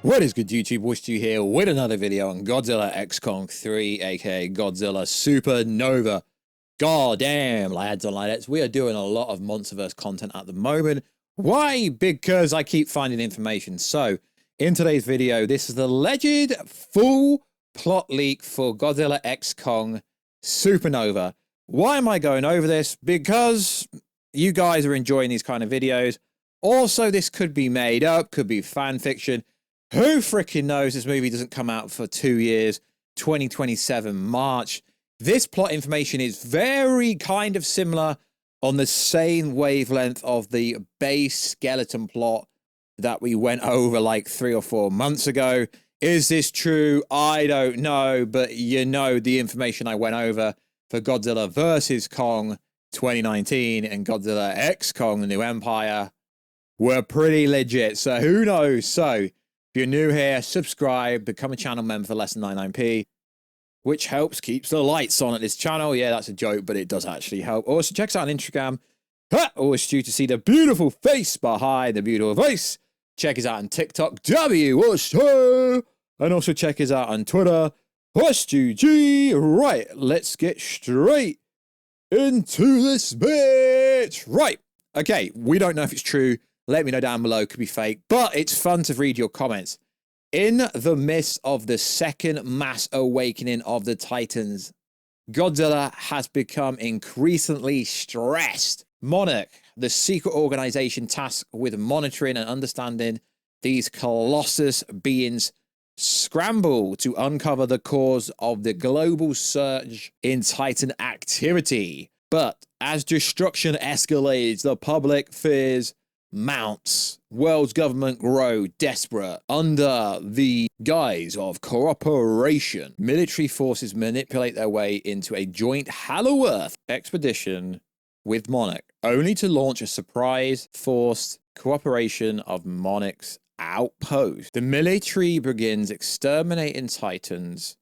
What is good, YouTube? Warstu here with another video on Godzilla X Kong 3, aka Godzilla Supernova. God damn, lads and ladettes, we are doing a lot of MonsterVerse content at the moment. Why? Because I keep finding information. So, in today's video, this is the alleged full plot leak for Godzilla X Kong Supernova. Why am I going over this? Because you guys are enjoying these kind of videos. Also, this could be made up, could be fan fiction. Who freaking knows? This movie doesn't come out for 2 years, 2027 March. This plot information is very kind of similar on the same wavelength of the base skeleton plot that we went over like 3 or 4 months ago. Is this true? I don't know, but you know the information I went over for Godzilla vs. Kong 2019 and Godzilla X Kong, the New Empire, were pretty legit. So who knows? So if you're new here, subscribe, become a channel member for less than 99p, which helps keeps the lights on at this channel. Yeah, that's a joke, but it does actually help. Also, check us out on Instagram. Always due to see the beautiful face behind the beautiful face. Check us out on TikTok, Warstu. And also check us out on Twitter, WarstuG. Right, let's get straight into this bitch. Right, okay, we don't know if it's true. Let me know down below, could be fake, but it's fun to read your comments. In the midst of the second mass awakening of the Titans, Godzilla has become increasingly stressed. Monarch, the secret organization tasked with monitoring and understanding these colossus beings, scramble to uncover the cause of the global surge in Titan activity. But as destruction escalates, the public fears mounts. World's government grow desperate. Under the guise of cooperation, military forces manipulate their way into a joint Hollow Earth expedition with Monarch, only to launch a surprise forced cooperation of Monarch's outpost. The military begins exterminating Titans,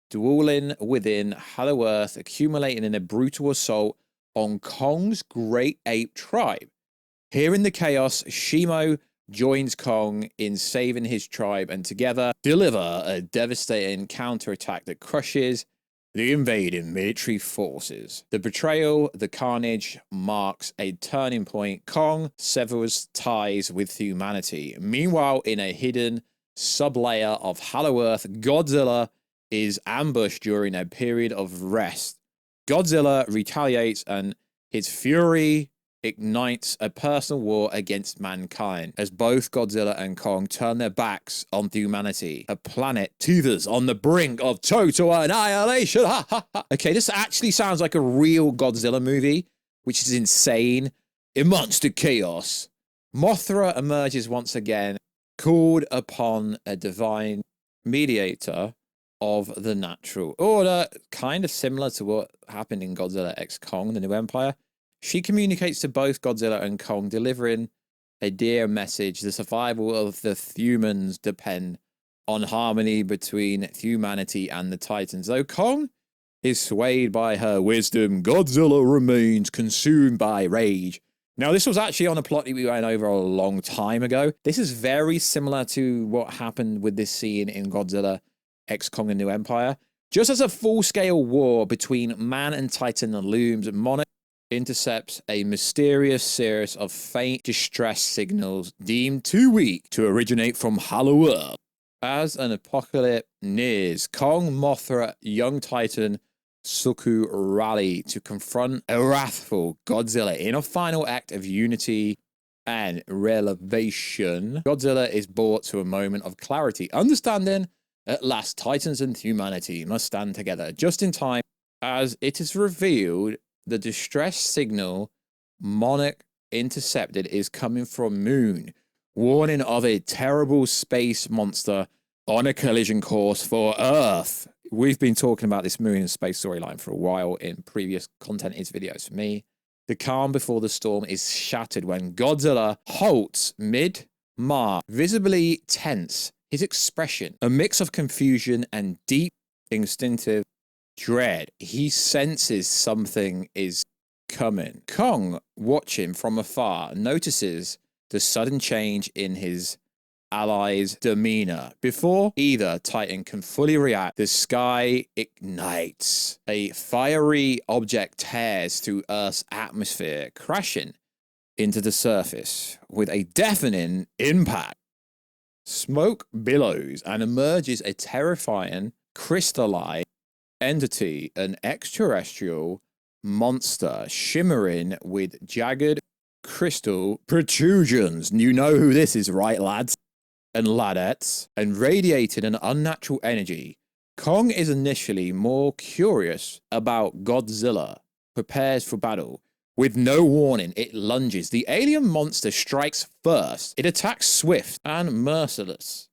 dwelling within Hollow Earth, accumulating in a brutal assault on Kong's great ape tribe. Hearing the chaos, Shimo joins Kong in saving his tribe and together deliver a devastating counterattack that crushes the invading military forces. The betrayal, the carnage, marks a turning point. Kong severs ties with humanity. Meanwhile, in a hidden sublayer of Hollow Earth, Godzilla is ambushed during a period of rest. Godzilla retaliates and his fury ignites a personal war against mankind as both Godzilla and Kong turn their backs on humanity. A planet teeters on the brink of total annihilation. Okay, this actually sounds like a real Godzilla movie, which is insane. In monster chaos, Mothra emerges once again, called upon a divine mediator of the natural order, kind of similar to what happened in Godzilla X Kong, the New Empire. She communicates to both Godzilla and Kong, delivering a dear message. The survival of the humans depend on harmony between humanity and the Titans. Though Kong is swayed by her wisdom, Godzilla remains consumed by rage. Now, this was actually on a plot that we went over a long time ago. This is very similar to what happened with this scene in Godzilla X Kong and New Empire. Just as a full-scale war between man and Titan looms, Monarch intercepts a mysterious series of faint distress signals deemed too weak to originate from Hollow Earth. As an apocalypse nears, Kong, Mothra, young Titan Suku rally to confront a wrathful Godzilla in a final act of unity and revelation. Godzilla is brought to a moment of clarity, understanding at last Titans and humanity must stand together. Just in time, as it is revealed, the distress signal Monarch intercepted is coming from Moon, warning of a terrible space monster on a collision course for Earth. We've been talking about this Moon and space storyline for a while in previous content is videos for me. The calm before the storm is shattered when Godzilla halts mid-march, visibly tense. His expression, a mix of confusion and deep instinctive dread. He senses something is coming. Kong, watching from afar, notices the sudden change in his allies' demeanor. Before either Titan can fully react, the sky ignites. A fiery object tears through Earth's atmosphere, crashing into the surface with a deafening impact. Smoke billows and emerges a terrifying crystalline entity, an extraterrestrial monster shimmering with jagged crystal protrusions. You know who this is, right, lads and ladettes? And radiating an unnatural energy. Kong is initially more curious about Godzilla, prepares for battle. With no warning, it lunges. The alien monster strikes first. It attacks swift and merciless.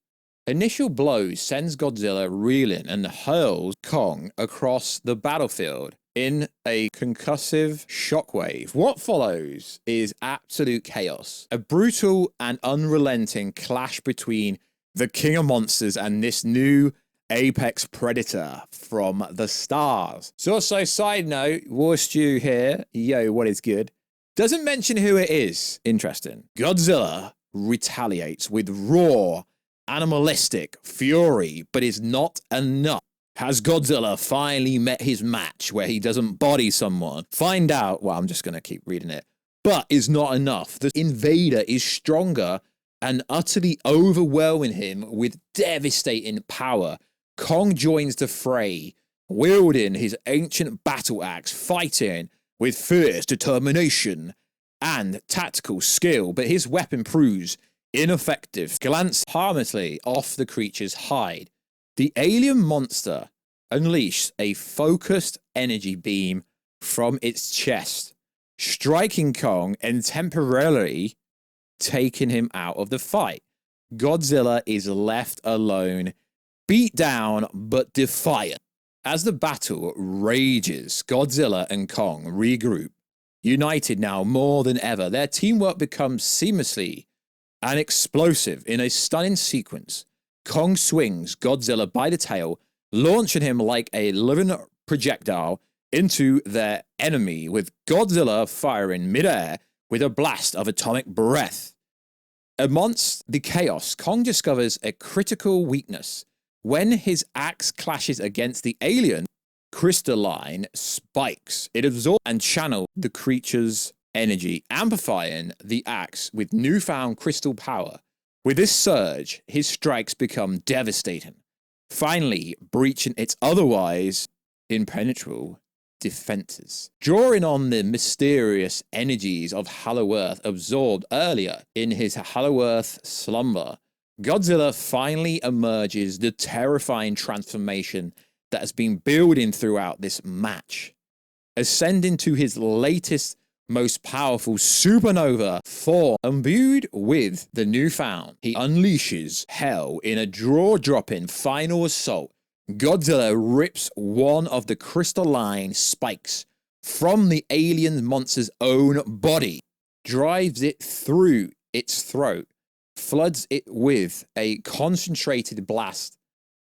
Initial blows sends Godzilla reeling and hurls Kong across the battlefield in a concussive shockwave. What follows is absolute chaos. A brutal and unrelenting clash between the King of Monsters and this new apex predator from the stars. So side note, Warstu here, yo, what is good? Doesn't mention who it is. Interesting. Godzilla retaliates with raw, animalistic fury, but is not enough. Has Godzilla finally met his match where he doesn't body someone? Find out, well, I'm just going to keep reading it, but is not enough. The invader is stronger and utterly overwhelming him with devastating power. Kong joins the fray, wielding his ancient battle axe, fighting with fierce determination and tactical skill, but his weapon proves ineffective, glanced harmlessly off the creature's hide. The alien monster unleashed a focused energy beam from its chest, striking Kong and temporarily taking him out of the fight. Godzilla is left alone, beat down but defiant. As the battle rages, Godzilla and Kong regroup, united now more than ever. Their teamwork becomes seamlessly and explosive in a stunning sequence. Kong swings Godzilla by the tail, launching him like a living projectile into their enemy, with Godzilla firing midair with a blast of atomic breath. Amongst the chaos, Kong discovers a critical weakness. When his axe clashes against the alien, crystalline spikes. It absorbs and channels the creature's energy, amplifying the axe with newfound crystal power. With this surge, his strikes become devastating, finally breaching its otherwise impenetrable defenses. Drawing on the mysterious energies of Hollow Earth absorbed earlier in his Hollow Earth slumber, Godzilla finally emerges the terrifying transformation that has been building throughout this match. Ascending to his latest, most powerful supernova form, imbued with the newfound, he unleashes hell in a jaw-dropping final assault. Godzilla rips one of the crystalline spikes from the alien monster's own body, drives it through its throat, floods it with a concentrated blast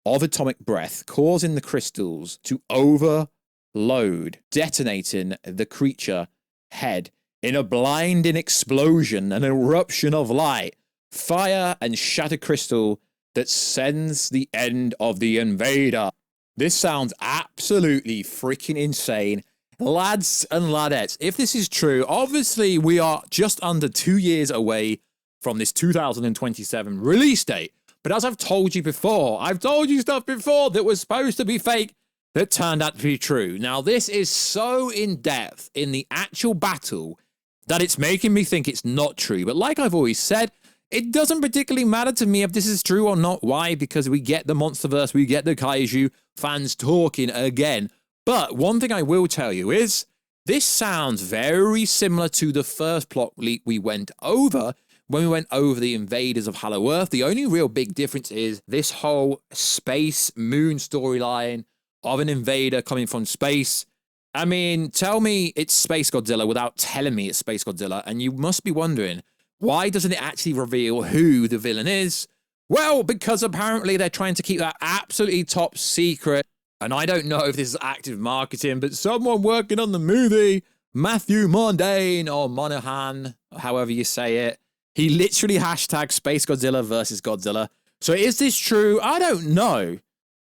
of atomic breath, causing the crystals to overload, detonating the creature head in a blinding explosion, an eruption of light, fire, and shattered crystal that sends the end of the invader. This sounds absolutely freaking insane. Lads and ladettes, if this is true, obviously we are just under 2 years away from this 2027 release date. But as I've told you before, I've told you stuff before that was supposed to be fake that turned out to be true. Now, this is so in-depth in the actual battle that it's making me think it's not true. But like I've always said, it doesn't particularly matter to me if this is true or not. Why? Because we get the MonsterVerse, we get the Kaiju fans talking again. But one thing I will tell you is, this sounds very similar to the first plot leak we went over when we went over the invaders of Hollow Earth. The only real big difference is this whole space moon storyline of an invader coming from space. I mean, tell me it's Space Godzilla without telling me it's Space Godzilla, and you must be wondering, why doesn't it actually reveal who the villain is? Well, because apparently they're trying to keep that absolutely top secret, and I don't know if this is active marketing, but someone working on the movie, Matthew Modine, or Monahan, however you say it, He literally hashtagged Space Godzilla versus Godzilla. So is this true? I don't know.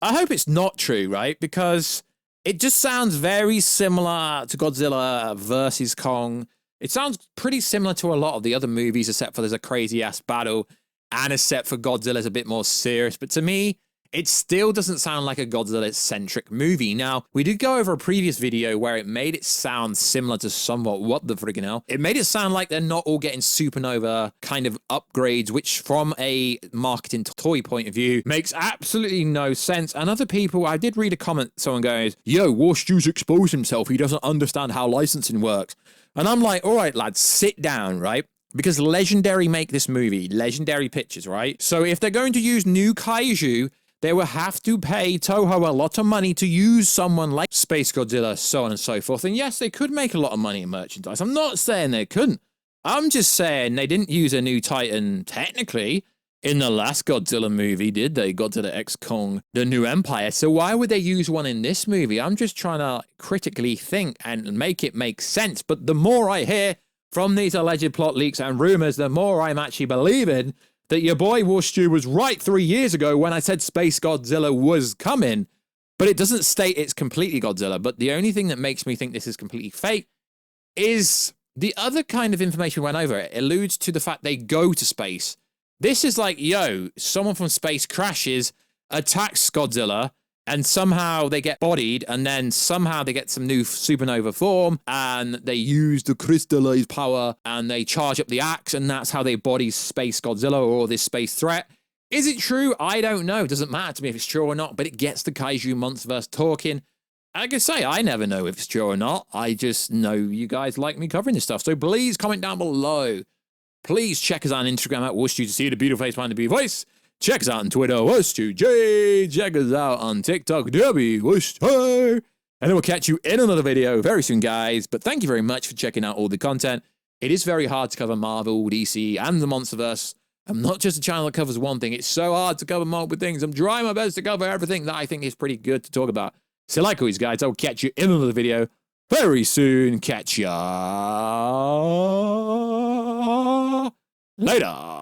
I hope it's not true, right? Because it just sounds very similar to Godzilla versus Kong. It sounds pretty similar to a lot of the other movies, except for there's a crazy-ass battle, and except for Godzilla's a bit more serious. But to me, it still doesn't sound like a Godzilla-centric movie. Now, we did go over a previous video where it made it sound similar to somewhat, what the friggin' hell? It made it sound like they're not all getting supernova kind of upgrades, which from a marketing toy point of view makes absolutely no sense. And other people, I did read a comment, someone goes, yo, Warstu's exposed himself. He doesn't understand how licensing works. And I'm like, all right, lads, sit down, right? Because Legendary make this movie, Legendary Pictures, right? So if they're going to use new kaiju, they will have to pay Toho a lot of money to use someone like Space Godzilla, so on and so forth. And yes, they could make a lot of money in merchandise. I'm not saying they couldn't. I'm just saying they didn't use a new Titan, technically, in the last Godzilla movie, did they? Godzilla X Kong, The New Empire. So why would they use one in this movie? I'm just trying to critically think and make it make sense. But the more I hear from these alleged plot leaks and rumors, the more I'm actually believing that your boy Warstu was right 3 years ago when I said Space Godzilla was coming, but it doesn't state it's completely Godzilla. But the only thing that makes me think this is completely fake is the other kind of information we went over. It alludes to the fact they go to space. This is like, yo, someone from space crashes, attacks Godzilla, and somehow they get bodied, and then somehow they get some new supernova form, and they use the crystallized power, and they charge up the axe, and that's how they body Space Godzilla or this space threat. Is it true? I don't know. It doesn't matter to me if it's true or not, but it gets the Kaiju MonsterVerse talking. Like I say, I never know if it's true or not. I just know you guys like me covering this stuff. So please comment down below. Please check us out on Instagram at Warstu to see the beautiful face behind the beautiful voice. Check us out on Twitter, WarstuJ. Check us out on TikTok, Warstu. And then we'll catch you in another video very soon, guys. But thank you very much for checking out all the content. It is very hard to cover Marvel, DC, and the MonsterVerse. I'm not just a channel that covers one thing. It's so hard to cover multiple things. I'm trying my best to cover everything that I think is pretty good to talk about. So like always, guys, I'll catch you in another video very soon. Catch ya later.